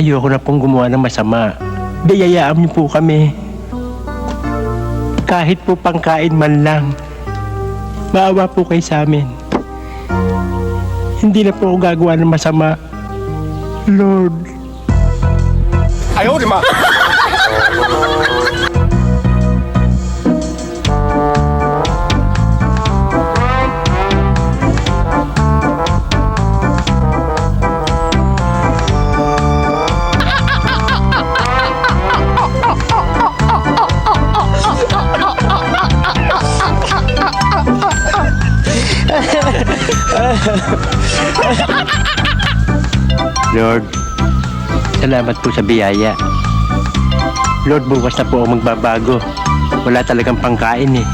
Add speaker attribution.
Speaker 1: ayoko na pong gumawa ng masama. Biyayaan niyo po kami. Kahit po pangkain man lang. Maawa po kayo sa amin. Hindi na po ako gagawa ng masama. Lord.
Speaker 2: Ayaw, di ma!
Speaker 1: Lord, salamat po sa biyaya. Lord, bukas na po ako magbabago. Wala talagang pangkain eh.